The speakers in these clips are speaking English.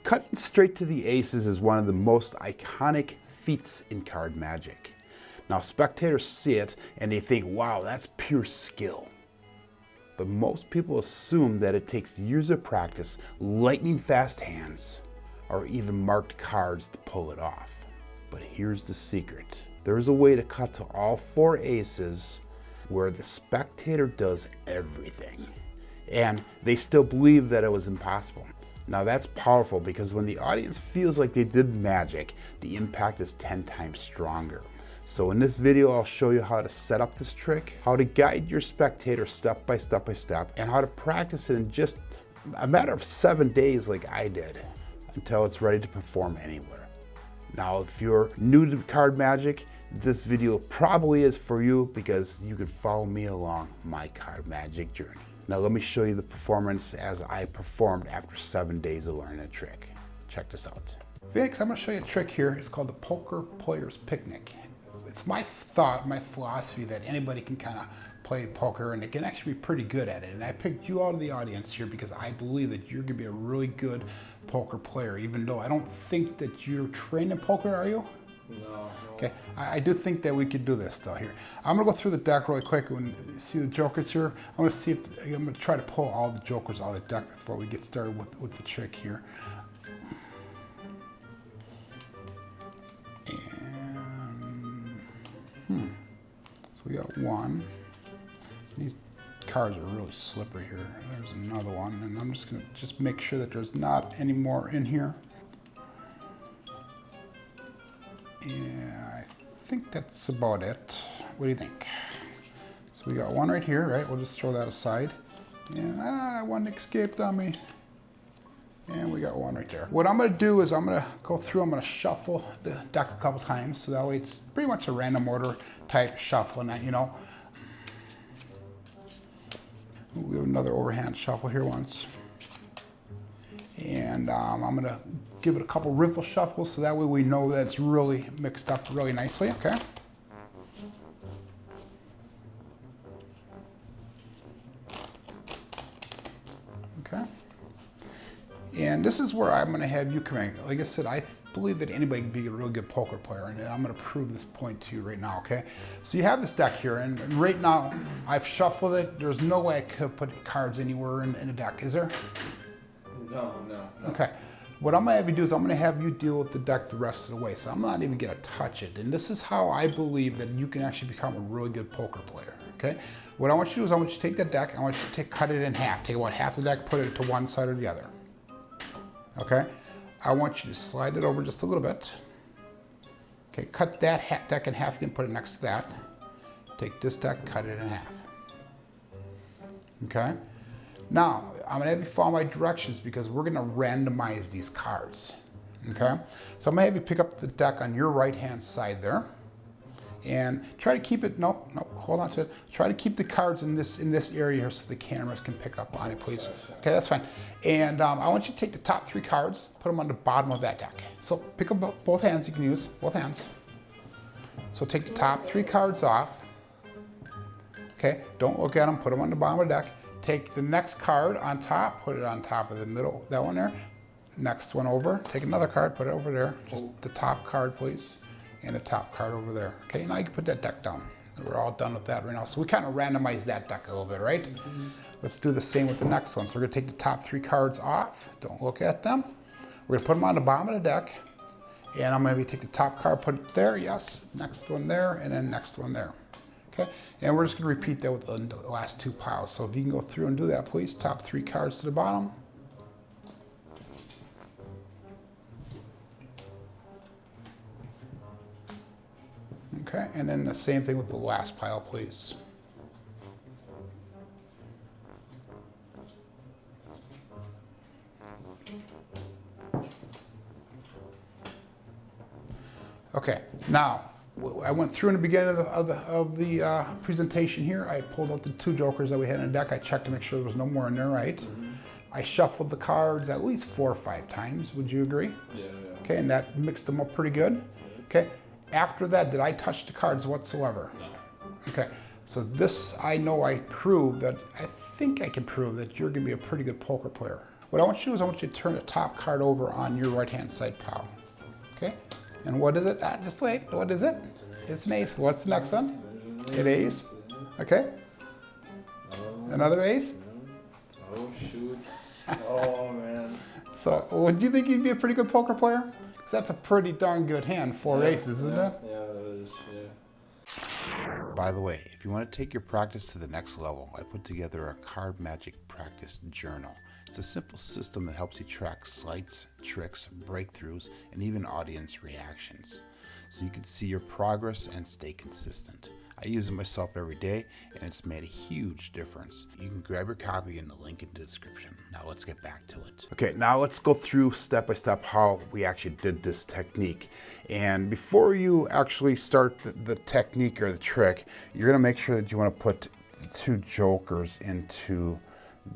Cutting straight to the aces is one of the most iconic feats in card magic. Now, spectators see it and they think, wow, that's pure skill. But most people assume that it takes years of practice, lightning fast hands, or even marked cards to pull it off. But here's the secret. There's a way to cut to all 4 aces where the spectator does everything. And they still believe that it was impossible. Now that's powerful because when the audience feels like they did magic, the impact is 10 times stronger. So in this video, I'll show you how to set up this trick, how to guide your spectator step by step, and how to practice it in just a matter of 7 days like I did, until it's ready to perform anywhere. Now, if you're new to card magic, this video probably is for you because you can follow me along my card magic journey. Now let me show you the performance as I performed after 7 days of learning a trick. Check this out. Phoenix, I'm going to show you a trick here. It's called the Poker Player's Picnic. It's my thought, my philosophy that anybody can kind of play poker and they can actually be pretty good at it. And I picked you out of the audience here because I believe that you're going to be a really good poker player, even though I don't think that you're trained in poker, are you? No. Okay, I do think that we could do this though here. I'm gonna go through the deck really quick and see the jokers here. I'm gonna try to pull all the jokers out of the deck before we get started with the trick here. And so we got one. These cards are really slippery here. There's another one, and I'm just gonna make sure that there's not any more in here. Yeah, I think that's about it. What do you think? So we got one right here, right? We'll just throw that aside. And one escaped on me. And we got one right there. What I'm gonna do is I'm gonna go through, I'm gonna shuffle the deck a couple times, so that way it's pretty much a random order type shuffling that, you know. We have another overhand shuffle here once. And I'm gonna give it a couple riffle shuffles so that way we know that it's really mixed up really nicely, okay? Okay. And this is where I'm gonna have you come in. Like I said, I believe that anybody can be a really good poker player, and I'm gonna prove this point to you right now, okay? So you have this deck here, and right now I've shuffled it. There's no way I could have put cards anywhere in the deck, is there? No. Okay. What I'm gonna have you do is I'm gonna have you deal with the deck the rest of the way. So I'm not even gonna touch it. And this is how I believe that you can actually become a really good poker player, okay? What I want you to do is I want you to take that deck, I want you to cut it in half. Take about half the deck, put it to one side or the other, okay? I want you to slide it over just a little bit. Okay, cut that deck in half again, put it next to that. Take this deck, cut it in half, okay? Now, I'm gonna have you follow my directions because we're gonna randomize these cards, okay? So I'm gonna have you pick up the deck on your right-hand side there and try to keep it, nope, hold on to it. Try to keep the cards in this area here so the cameras can pick up on it, please. Okay, that's fine. And I want you to take the top 3 cards, put them on the bottom of that deck. So pick up both hands, you can use both hands. So take the top 3 cards off, okay? Don't look at them, put them on the bottom of the deck. Take the next card on top, put it on top of the middle, that one there. Next one over, take another card, put it over there. Just the top card, please. And the top card over there. Okay, now you can put that deck down. We're all done with that right now. So we kind of randomized that deck a little bit, right? Mm-hmm. Let's do the same with the next one. So we're gonna take the top 3 cards off. Don't look at them. We're gonna put them on the bottom of the deck. And I'm gonna take the top card, put it there, yes. Next one there, and then next one there. Okay, and we're just gonna repeat that with the last 2 piles. So if you can go through and do that, please. Top 3 cards to the bottom. Okay, and then the same thing with the last pile, please. Okay, now, I went through in the beginning of the presentation here. I pulled out the 2 jokers that we had in the deck. I checked to make sure there was no more in there, right? Mm-hmm. I shuffled the cards at least 4 or 5 times. Would you agree? Yeah. Okay, and that mixed them up pretty good. Okay, after that, did I touch the cards whatsoever? No. Okay, so this I know I proved that, I think I can prove that you're gonna be a pretty good poker player. what I want you to do is I want you to turn the top card over on your right-hand side pile. Okay? And what is it? Just wait. What is it? It's an ace. What's the next one? An ace. Okay? Another ace? Oh, shoot. Oh, man. So, would you think you'd be a pretty good poker player? Because that's a pretty darn good hand. Four aces, isn't it? Yeah, it is. Yeah. By the way, if you want to take your practice to the next level, I put together a card magic practice journal. It's a simple system that helps you track sleights, tricks, breakthroughs, and even audience reactions, so you can see your progress and stay consistent. I use it myself every day, and it's made a huge difference. You can grab your copy in the link in the description. Now let's get back to it. Okay, now let's go through step by step how we actually did this technique. And before you actually start the technique or the trick, you're gonna make sure that you wanna put 2 jokers into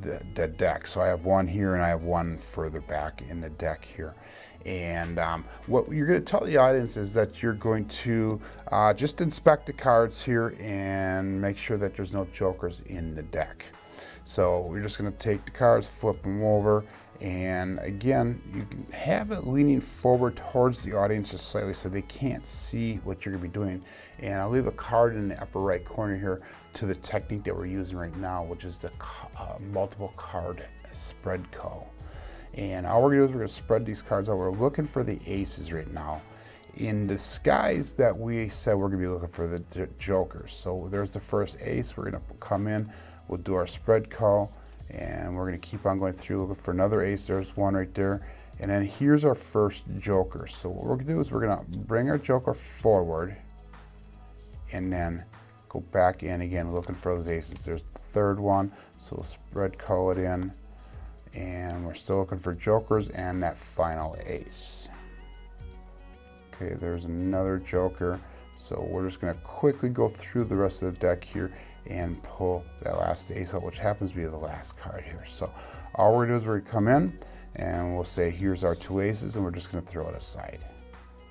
the deck. So I have one here and I have one further back in the deck here. And what you're going to tell the audience is that you're going to just inspect the cards here and make sure that there's no jokers in the deck. So we're just going to take the cards, flip them over, and again, you can have it leaning forward towards the audience just slightly so they can't see what you're going to be doing. And I'll leave a card in the upper right corner here to the technique that we're using right now, which is the multiple card spread call. And all we're gonna do is we're gonna spread these cards out. We're looking for the aces right now. In the skies that we said we're gonna be looking for the jokers. So there's the first ace. We're gonna come in, we'll do our spread call, and we're gonna keep on going through looking for another ace. There's one right there. And then here's our first joker. So what we're gonna do is we're gonna bring our joker forward and then go back in again looking for those aces. There's the third one, so we'll spread call it in. And we're still looking for jokers and that final ace. Okay, there's another joker. So we're just gonna quickly go through the rest of the deck here and pull that last ace out, which happens to be the last card here. So all we're gonna do is we're gonna come in and we'll say, here's our 2 aces, and we're just gonna throw it aside.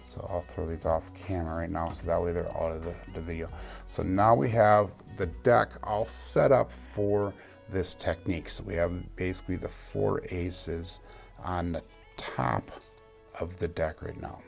So I'll throw these off camera right now, so that way they're out of the video. So now we have the deck all set up for this technique. So we have basically the 4 aces on the top of the deck right now.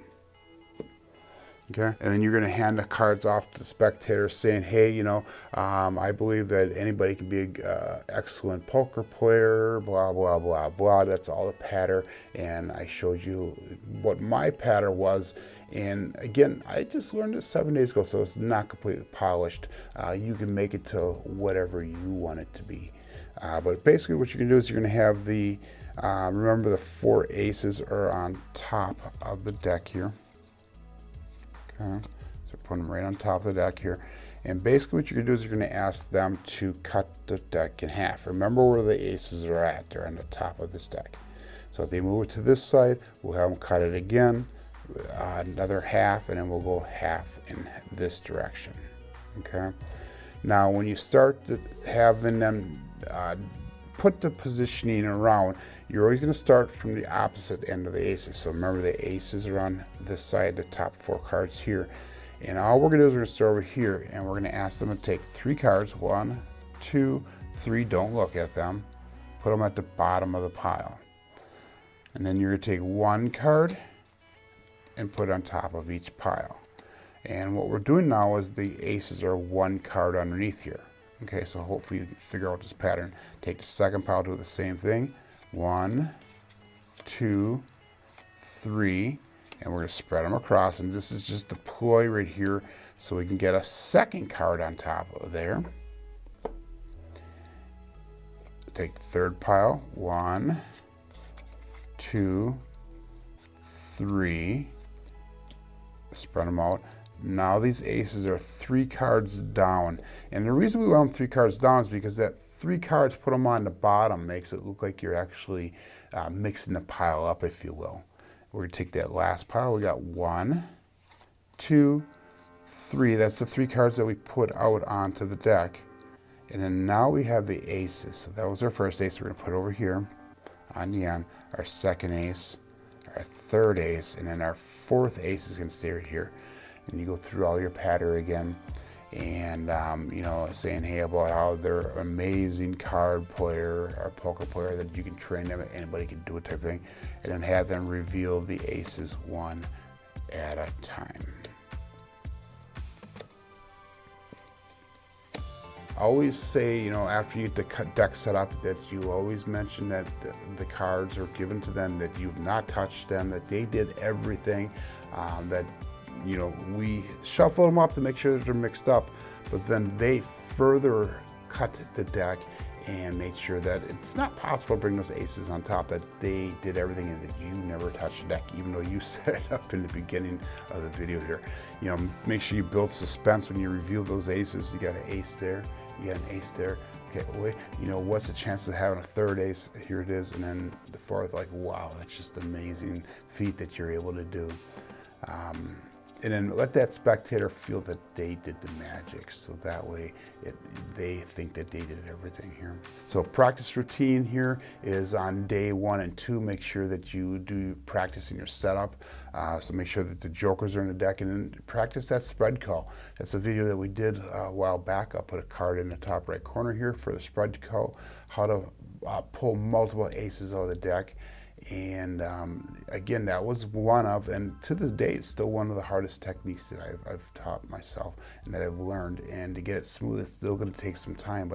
Okay, and then you're going to hand the cards off to the spectator saying, hey, you know, I believe that anybody can be an excellent poker player, blah, blah, blah, blah. That's all the patter. And I showed you what my patter was. And again, I just learned this 7 days ago, so it's not completely polished. You can make it to whatever you want it to be. But basically what you can do is you're going to have the, remember the 4 aces are on top of the deck here. Okay, so put them right on top of the deck here. And basically what you're going to do is you're going to ask them to cut the deck in half. Remember where the aces are at. They're on the top of this deck. So if they move it to this side, we'll have them cut it again, another half, and then we'll go half in this direction. Okay. Now when you start having them put the positioning around, you're always going to start from the opposite end of the aces. So remember the aces are on this side, the top 4 cards here. And all we're going to do is we're going to start over here, and we're going to ask them to take 3 cards. 1, 2, 3. Don't look at them. Put them at the bottom of the pile. And then you're going to take 1 card and put it on top of each pile. And what we're doing now is the aces are 1 card underneath here. Okay, so hopefully you can figure out this pattern. Take the second pile, do the same thing. 1, 2, 3, and we're going to spread them across. And this is just the ploy right here, so we can get a second card on top of there. Take the third pile. 1, 2, 3. Spread them out. Now these aces are 3 cards down. And the reason we want them 3 cards down is because that 3 cards, put them on the bottom, makes it look like you're actually mixing the pile up, if you will. We're going to take that last pile. We got 1, 2, 3. That's the 3 cards that we put out onto the deck. And then now we have the aces. So that was our first ace. We're going to put over here on the end. Our second ace, our third ace, and then our fourth ace is going to stay right here. And you go through all your patter again. and you know, saying hey about how they're an amazing card player or poker player, that you can train them, anybody can do it type of thing, and then have them reveal the aces one at a time. Always say, you know, after you get the deck set up, that you always mention that the cards are given to them, that you've not touched them, that they did everything, that, you know, we shuffle them up to make sure that they're mixed up, but then they further cut the deck and made sure that it's not possible to bring those aces on top, that they did everything and that you never touched the deck, even though you set it up in the beginning of the video here. You know, make sure you build suspense when you reveal those aces. You got an ace there, you got an ace there. Okay, wait, you know, what's the chances of having a third ace? Here it is, and then the fourth, like, wow, that's just an amazing feat that you're able to do. And then let that spectator feel that they did the magic, so that way they think that they did everything here. So practice routine here is on day 1 and 2. Make sure that you do practice in your setup. So make sure that the jokers are in the deck, and then practice that spread call. That's a video that we did a while back. I'll put a card in the top right corner here for the spread call, how to pull multiple aces out of the deck. And again, that was one of, and to this day, it's still one of the hardest techniques that I've taught myself and that I've learned. And to get it smooth, it's still going to take some time,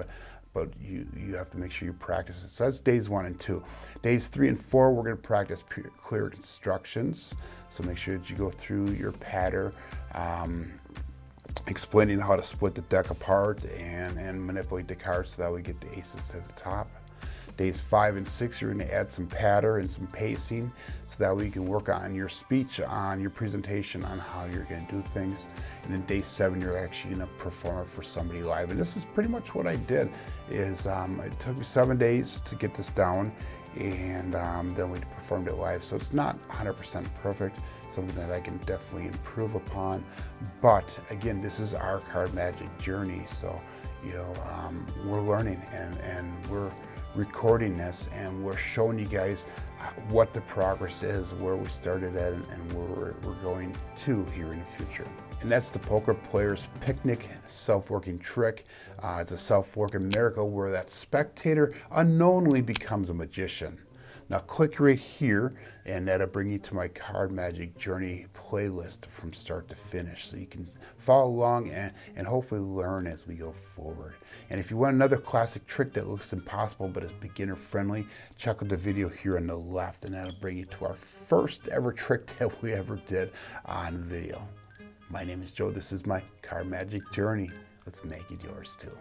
but you have to make sure you practice it. So that's days 1 and 2. Days 3 and 4, we're going to practice clear instructions. So make sure that you go through your pattern, explaining how to split the deck apart and manipulate the cards so that we get the aces to the top. Days 5 and 6, you're going to add some patter and some pacing so that we can work on your speech, on your presentation, on how you're going to do things. And then day 7, you're actually going to perform it for somebody live. And this is pretty much what I did. Is it took me 7 days to get this down, and then we performed it live. So it's not 100% perfect, something that I can definitely improve upon. But again, this is our card magic journey. So, you know, we're learning and we're recording this, and we're showing you guys what the progress is, where we started at, and where we're going to here in the future. And that's the Poker Player's Picnic self-working trick. It's a self-working miracle where that spectator unknowingly becomes a magician. Now click right here, and that'll bring you to my Card Magic Journey playlist from start to finish, so you can follow along and hopefully learn as we go forward. And if you want another classic trick that looks impossible but is beginner friendly, check out the video here on the left, and that'll bring you to our first ever trick that we ever did on video. My name is Joe. This is my Card Magic Journey. Let's make it yours too.